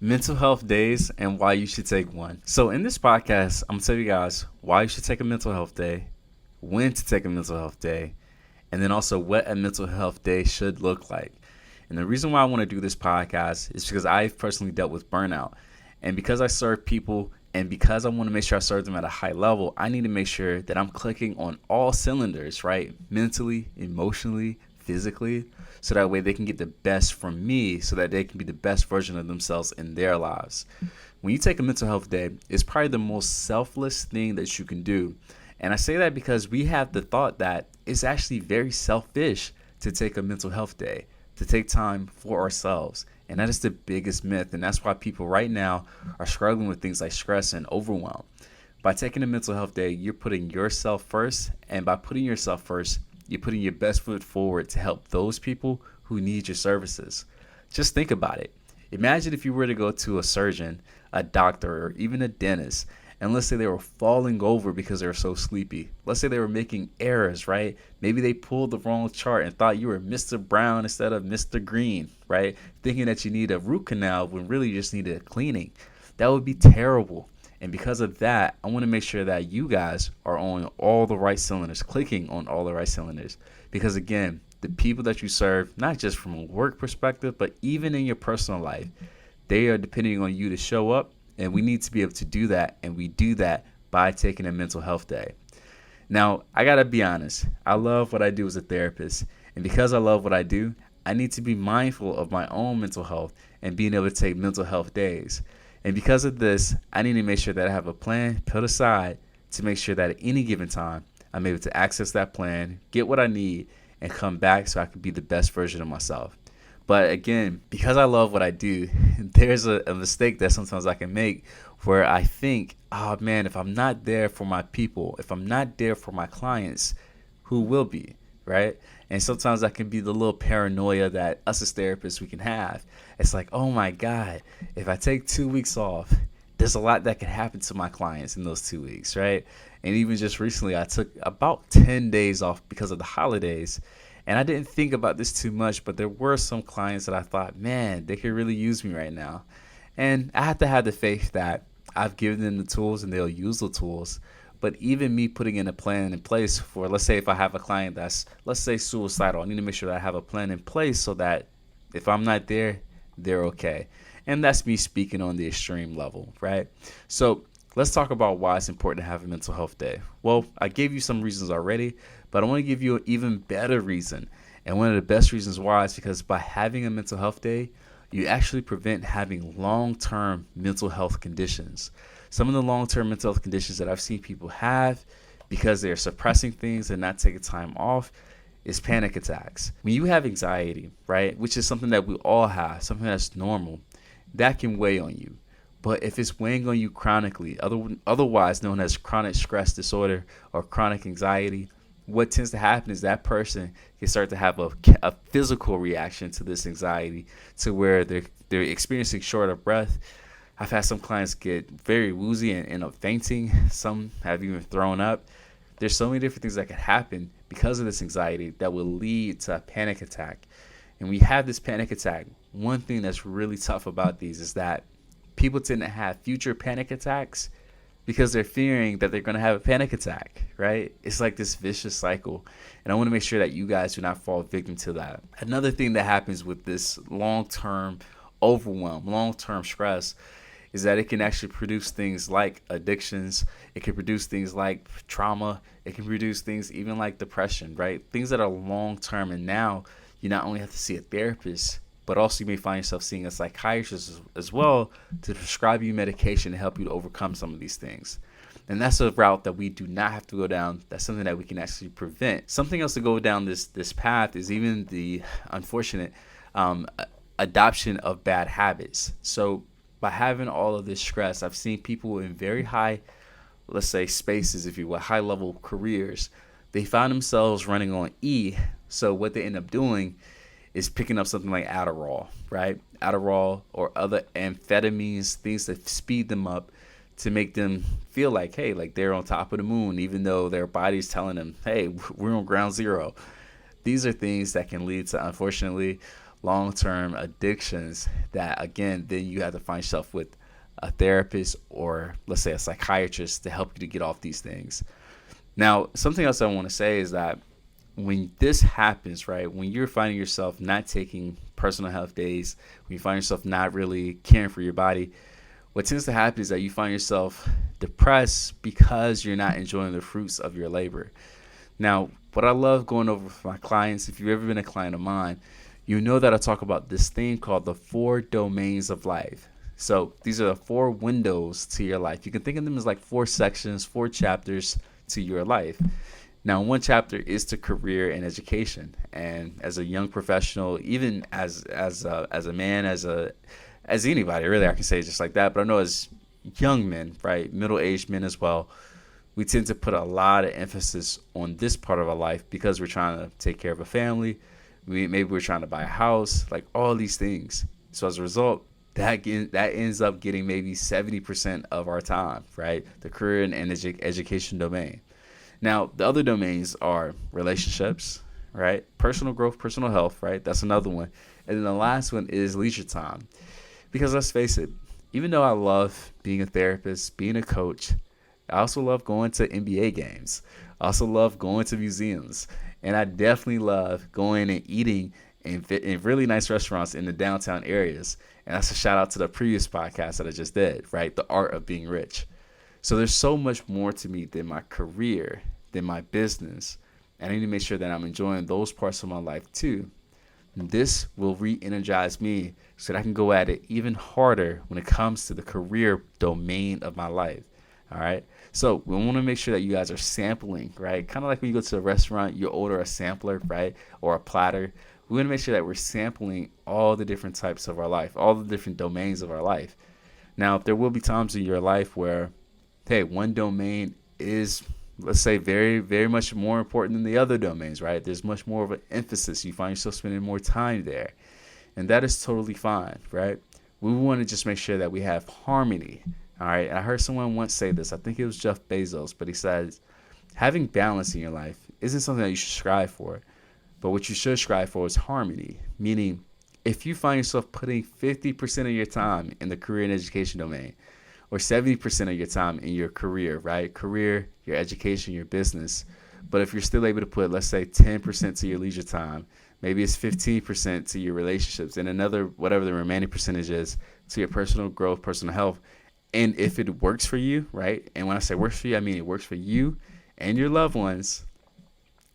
Mental health days and why you should take one. So, in this podcast, I'm gonna tell you guys why you should take a mental health day, when to take a mental health day, and then also what a mental health day should look like. And the reason why I want to do this podcast is because I've personally dealt with burnout. And because I serve people and because I want to make sure I serve them at a high level, I need to make sure that I'm clicking on all cylinders, right? Mentally, emotionally, physically, so that way they can get the best from me so that they can be the best version of themselves in their lives. When you take a mental health day, it's probably the most selfless thing that you can do. And I say that because we have the thought that it's actually very selfish to take a mental health day, to take time for ourselves. And that is the biggest myth. And that's why people right now are struggling with things like stress and overwhelm. By taking a mental health day, you're putting yourself first. And by putting yourself first, you're putting your best foot forward to help those people who need your services. Just think about it. Imagine if you were to go to a surgeon, a doctor, or even a dentist, and let's say they were falling over because they were so sleepy. Let's say they were making errors, right? Maybe they pulled the wrong chart and thought you were Mr. Brown instead of Mr. Green, right? Thinking that you need a root canal when really you just needed a cleaning. That would be terrible. And because of that, I want to make sure that you guys are on all the right cylinders, clicking on all the right cylinders. Because again, the people that you serve, not just from a work perspective, but even in your personal life, they are depending on you to show up. And we need to be able to do that. And we do that by taking a mental health day. Now, I got to be honest. I love what I do as a therapist. And because I love what I do, I need to be mindful of my own mental health and being able to take mental health days. And because of this, I need to make sure that I have a plan put aside to make sure that at any given time, I'm able to access that plan, get what I need, and come back so I can be the best version of myself. But again, because I love what I do, there's a mistake that sometimes I can make where I think, oh man, if I'm not there for my people, if I'm not there for my clients, who will be, right? And sometimes that can be the little paranoia that us as therapists we can have. It's like, oh my God, if I take 2 weeks off, there's a lot that can happen to my clients in those 2 weeks, right? And even just recently, I took about 10 days off because of the holidays. And I didn't think about this too much, but there were some clients that I thought, man, they could really use me right now. And I have to have the faith that I've given them the tools and they'll use the tools. But even me putting in a plan in place for, let's say if I have a client that's, let's say suicidal, I need to make sure that I have a plan in place so that if I'm not there, they're okay. And that's me speaking on the extreme level, right? So let's talk about why it's important to have a mental health day. Well, I gave you some reasons already, but I want to give you an even better reason. And one of the best reasons why is because by having a mental health day, you actually prevent having long-term mental health conditions. Some of the long-term mental health conditions that I've seen people have because they're suppressing things and not taking time off is panic attacks. When you have anxiety, right, which is something that we all have, something that's normal, that can weigh on you. But if it's weighing on you chronically, otherwise known as chronic stress disorder or chronic anxiety, what tends to happen is that person can start to have a physical reaction to this anxiety to where they're experiencing short of breath. I've had some clients get very woozy and end up fainting. Some have even thrown up. There's so many different things that can happen because of this anxiety that will lead to a panic attack. And we have this panic attack. One thing that's really tough about these is that people tend to have future panic attacks because they're fearing that they're going to have a panic attack, right? It's like this vicious cycle. And I want to make sure that you guys do not fall victim to that. Another thing that happens with this long-term overwhelm, long-term stress, is that it can actually produce things like addictions. It can produce things like trauma. It can produce things even like depression, right? Things that are long-term. And now you not only have to see a therapist, but also you may find yourself seeing a psychiatrist as well to prescribe you medication to help you to overcome some of these things. And that's a route that we do not have to go down. That's something that we can actually prevent. Something else to go down this path is even the unfortunate adoption of bad habits. So by having all of this stress, I've seen people in very high, let's say spaces, if you will, high level careers, they find themselves running on E. So what they end up doing is picking up something like Adderall, right? Adderall or other amphetamines, things that speed them up to make them feel like, hey, like they're on top of the moon, even though their body's telling them, hey, we're on ground zero. These are things that can lead to, unfortunately, long-term addictions that, again, then you have to find yourself with a therapist or, let's say, a psychiatrist to help you to get off these things. Now, something else I want to say is that when this happens, right, when you're finding yourself not taking personal health days, when you find yourself not really caring for your body, what tends to happen is that you find yourself depressed because you're not enjoying the fruits of your labor. Now, what I love going over with my clients, if you've ever been a client of mine, you know that I talk about this thing called the 4 domains of life. So these are the 4 windows to your life. You can think of them as like 4 sections, 4 chapters to your life. Now, one chapter is to career and education. And as a young professional, even as a man, as anybody, really, I can say it just like that. But I know as young men, right, middle-aged men as well, we tend to put a lot of emphasis on this part of our life because we're trying to take care of a family. Maybe we're trying to buy a house, like all these things. So as a result, that ends up getting maybe 70% of our time, right? The career and education domain. Now, the other domains are relationships, right? Personal growth, personal health, right? That's another one. And then the last one is leisure time. Because let's face it, even though I love being a therapist, being a coach, I also love going to NBA games. I also love going to museums. And I definitely love going and eating in really nice restaurants in the downtown areas. And that's a shout out to the previous podcast that I just did, right? The Art of Being Rich. So there's so much more to me than my career, than my business. And I need to make sure that I'm enjoying those parts of my life too. And this will re-energize me so that I can go at it even harder when it comes to the career domain of my life. All right. So we want to make sure that you guys are sampling, right? Kind of like when you go to a restaurant, you order a sampler, right? Or a platter. We want to make sure that we're sampling all the different types of our life, all the different domains of our life. Now, there will be times in your life where, hey, one domain is, let's say, very, very much more important than the other domains, right? There's much more of an emphasis. You find yourself spending more time there. And that is totally fine, right? We want to just make sure that we have harmony. All right. I heard someone once say this. I think it was Jeff Bezos, but he says, having balance in your life isn't something that you should strive for. But what you should strive for is harmony. Meaning, if you find yourself putting 50% of your time in the career and education domain, or 70% of your time in your career, right? Career, your education, your business. But if you're still able to put, let's say, 10% to your leisure time, maybe it's 15% to your relationships, and another, whatever the remaining percentage is, to your personal growth, personal health. And if it works for you, right? And when I say works for you, I mean it works for you and your loved ones,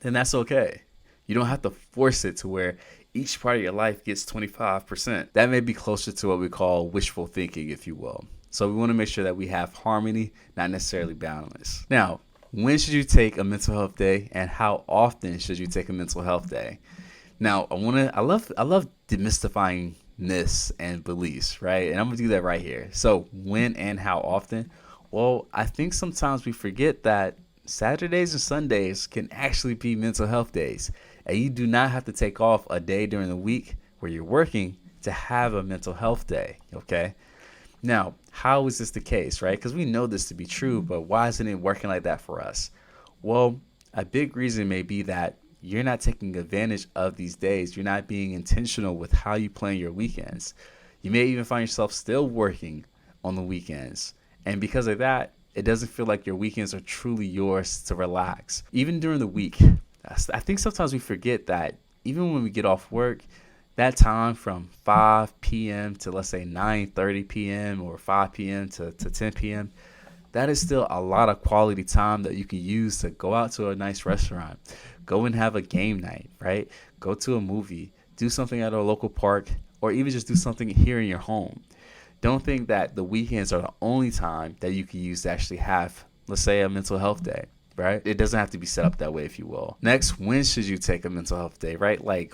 then that's okay. You don't have to force it to where each part of your life gets 25%. That may be closer to what we call wishful thinking, if you will. So we want to make sure that we have harmony, not necessarily balance. Now, when should you take a mental health day, and how often should you take a mental health day? Now, I love demystifying myths and beliefs, right? And I'm gonna do that right here. So when and how often? Well, I think sometimes we forget that Saturdays and Sundays can actually be mental health days, and you do not have to take off a day during the week where you're working to have a mental health day. Okay. Now, how is this the case, right? Because we know this to be true, but why isn't it working like that for us? Well, a big reason may be that you're not taking advantage of these days. You're not being intentional with how you plan your weekends. You may even find yourself still working on the weekends. And because of that, it doesn't feel like your weekends are truly yours to relax. Even during the week, I think sometimes we forget that even when we get off work, that time from 5 p.m. to, let's say, 9:30 p.m. or 5 p.m. to 10 p.m., that is still a lot of quality time that you can use to go out to a nice restaurant, go and have a game night, right? Go to a movie, do something at a local park, or even just do something here in your home. Don't think that the weekends are the only time that you can use to actually have, let's say, a mental health day, right? It doesn't have to be set up that way, if you will. Next, when should you take a mental health day, right? Like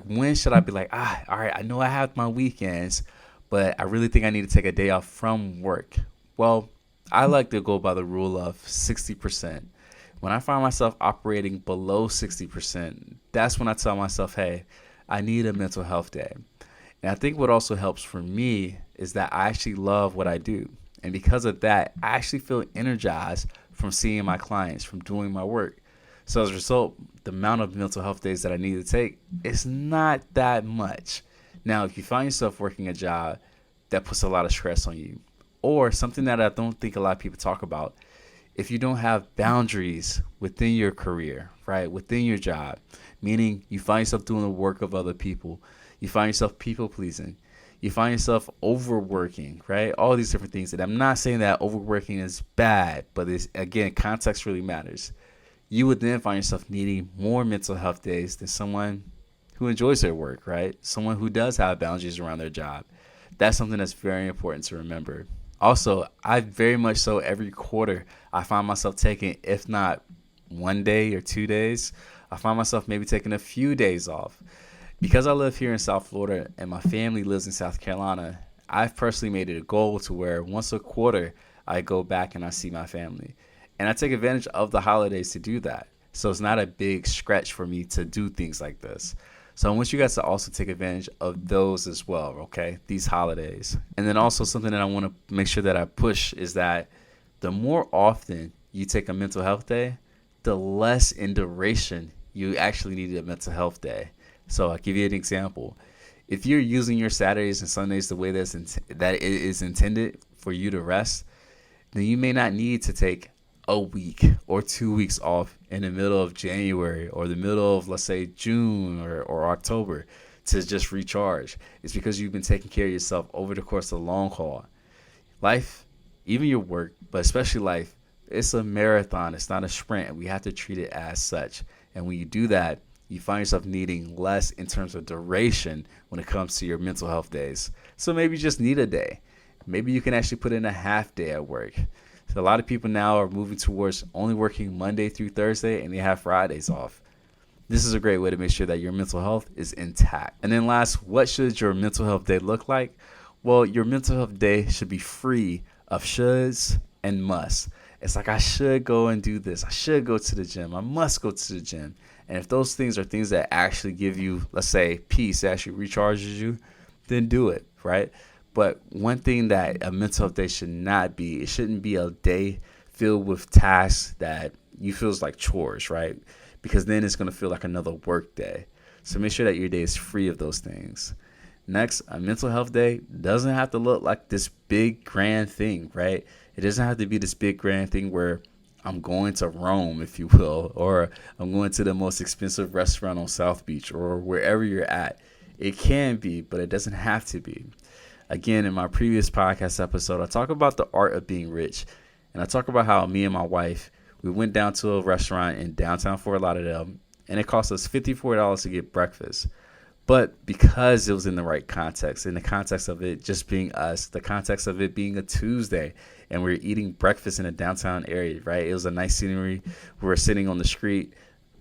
when should I be like, all right, I know I have my weekends, but I really think I need to take a day off from work. Well, I like to go by the rule of 60%. When I find myself operating below 60%, that's when I tell myself, hey, I need a mental health day. And I think what also helps for me is that I actually love what I do. And because of that, I actually feel energized from seeing my clients, from doing my work. So as a result, the amount of mental health days that I need to take is not that much. Now, if you find yourself working a job that puts a lot of stress on you, or something that I don't think a lot of people talk about, if you don't have boundaries within your career, right, within your job, meaning you find yourself doing the work of other people, you find yourself people pleasing, you find yourself overworking, right, all these different things. And I'm not saying that overworking is bad, but it's, again, context really matters. You would then find yourself needing more mental health days than someone who enjoys their work, right? Someone who does have boundaries around their job. That's something that's very important to remember. Also, I very much so every quarter, I find myself taking, if not 1 day or 2 days, I find myself maybe taking a few days off. Because I live here in South Florida and my family lives in South Carolina, I've personally made it a goal to where once a quarter, I go back and I see my family. And I take advantage of the holidays to do that. So it's not a big stretch for me to do things like this. So I want you guys to also take advantage of those as well, okay? These holidays. And then also something that I want to make sure that I push is that the more often you take a mental health day, the less in duration you actually need a mental health day. So I'll give you an example. If you're using your Saturdays and Sundays the way that it is intended for you to rest, then you may not need to take a week or 2 weeks off in the middle of January or the middle of, let's say, June or October to just recharge. It's because you've been taking care of yourself over the course of the long haul. Life, even your work, but especially life, it's a marathon. It's not a sprint, and we have to treat it as such. And when you do that, you find yourself needing less in terms of duration when it comes to your mental health days. So maybe you just need a day. Maybe you can actually put in a half day at work. So a lot of people now are moving towards only working Monday through Thursday, and they have Fridays off. This is a great way to make sure that your mental health is intact. And then last, what should your mental health day look like? Well, your mental health day should be free of shoulds and musts. It's like, I should go and do this. I should go to the gym. I must go to the gym. And if those things are things that actually give you, let's say, peace, actually recharges you, then do it, right? But one thing that a mental health day should not be, it shouldn't be a day filled with tasks that you feel like chores, right? Because then it's going to feel like another work day. So make sure that your day is free of those things. Next, a mental health day doesn't have to look like this big grand thing, right? It doesn't have to be this big grand thing where I'm going to Rome, if you will, or I'm going to the most expensive restaurant on South Beach or wherever you're at. It can be, but it doesn't have to be. Again, in my previous podcast episode, I talk about the art of being rich. And I talk about how me and my wife, we went down to a restaurant in downtown Fort Lauderdale, and it cost us $54 to get breakfast. But because it was in the right context, in the context of it just being us, the context of it being a Tuesday, and we were eating breakfast in a downtown area, right? It was a nice scenery. We were sitting on the street.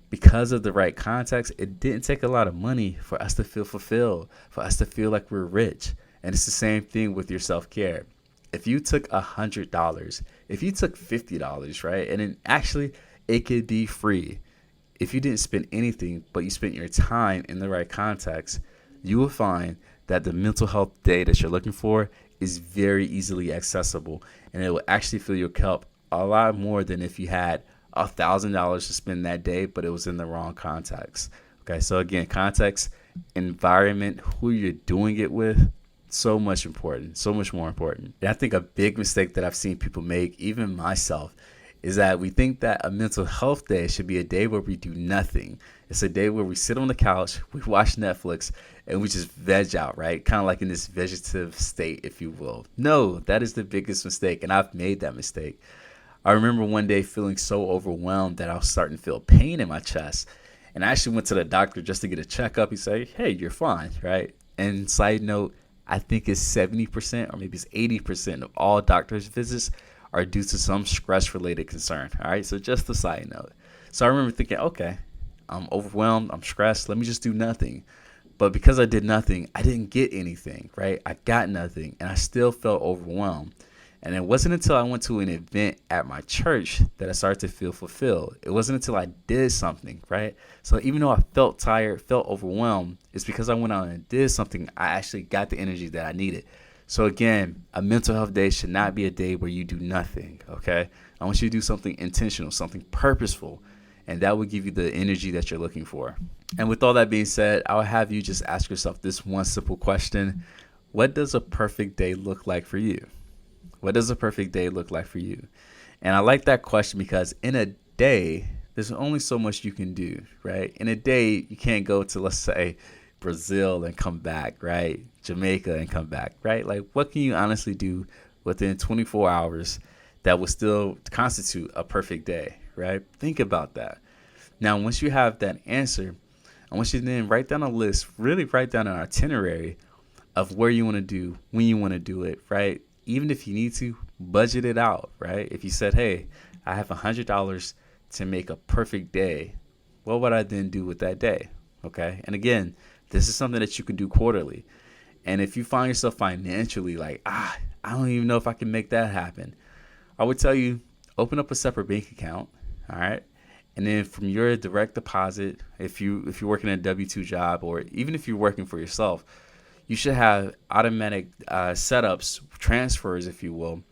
Because of the right context, it didn't take a lot of money for us to feel fulfilled, for us to feel like we're rich. And it's the same thing with your self-care. If you took $100, if you took $50, right? And then actually it could be free. If you didn't spend anything, but you spent your time in the right context, you will find that the mental health day that you're looking for is very easily accessible. And it will actually fill your cup a lot more than if you had $1,000 to spend that day, but it was in the wrong context. Okay, so again, context, environment, who you're doing it with, so much important, so much more important. And I think a big mistake that I've seen people make, even myself, is that we think that a mental health day should be a day where we do nothing. It's a day where we sit on the couch, we watch Netflix, and we just veg out, right? Kind of like in this vegetative state, if you will. No, that is the biggest mistake, and I've made that mistake. I remember one day feeling so overwhelmed that I was starting to feel pain in my chest. And I actually went to the doctor just to get a checkup. He said, hey, you're fine, right? And side note, I think it's 70% or maybe it's 80% of all doctor's visits are due to some stress-related concern. All right, so just a side note. So I remember thinking, okay, I'm overwhelmed, I'm stressed, let me just do nothing. But because I did nothing, I didn't get anything, right? I got nothing, and I still felt overwhelmed. And it wasn't until I went to an event at my church that I started to feel fulfilled. It wasn't until I did something, right? So even though I felt tired, felt overwhelmed, it's because I went out and did something, I actually got the energy that I needed. So again, a mental health day should not be a day where you do nothing, okay? I want you to do something intentional, something purposeful. and that will give you the energy that you're looking for. And with all that being said, I'll have you just ask yourself this one simple question. What does a perfect day look like for you? What does a perfect day look like for you? And I like that question because in a day, there's only so much you can do, right? In a day, you can't go to, let's say, Brazil and come back, right? Jamaica and come back, right? Like, what can you honestly do within 24 hours that will still constitute a perfect day, right? Think about that. Now, once you have that answer, I want you to then write down a list, really write down an itinerary of where you want to do, when you want to do it, right? Even if you need to, budget it out, right? If you said, hey, I have $100 to make a perfect day, what would I then do with that day? Okay. And again, this is something that you can do quarterly. And if you find yourself financially like, I don't even know if I can make that happen, I would tell you, open up a separate bank account. All right. And then from your direct deposit, if you're working a W-2 job, or even if you're working for yourself, you should have automatic setups, transfers, if you will,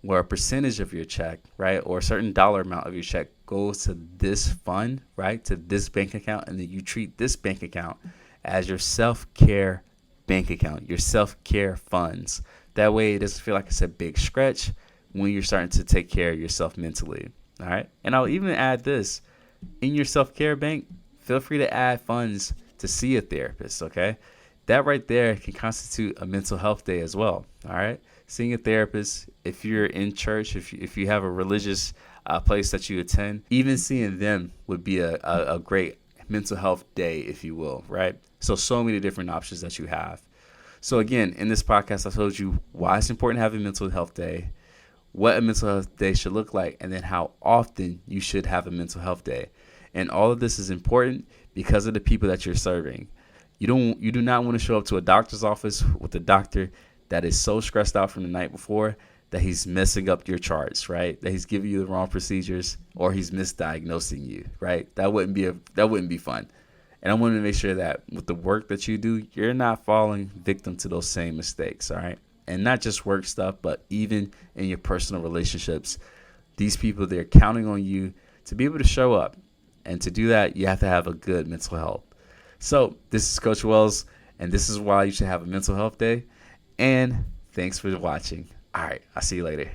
where a percentage of your check, right, or a certain dollar amount of your check goes to this fund, right, to this bank account, and then you treat this bank account as your self-care bank account, your self-care funds. That way it doesn't feel like it's a big stretch when you're starting to take care of yourself mentally, all right? And I'll even add this. In your self-care bank, feel free to add funds to see a therapist, okay? That right there can constitute a mental health day as well, all right? Seeing a therapist, if you're in church, if you have a religious place that you attend, even seeing them would be a great mental health day, if you will, right? So many different options that you have. So again, in this podcast, I told you why it's important to have a mental health day, what a mental health day should look like, and then how often you should have a mental health day. And all of this is important because of the people that you're serving. You do not want to show up to a doctor's office with a doctor that is so stressed out from the night before that he's messing up your charts, right? That he's giving you the wrong procedures, or he's misdiagnosing you, right? That wouldn't be fun. And I want to make sure that with the work that you do, you're not falling victim to those same mistakes, all right? And not just work stuff, but even in your personal relationships. These people, they're counting on you to be able to show up. And to do that, you have to have a good mental health. So this is Coach Wells, and this is why you should have a mental health day. And thanks for watching. All right, I'll see you later.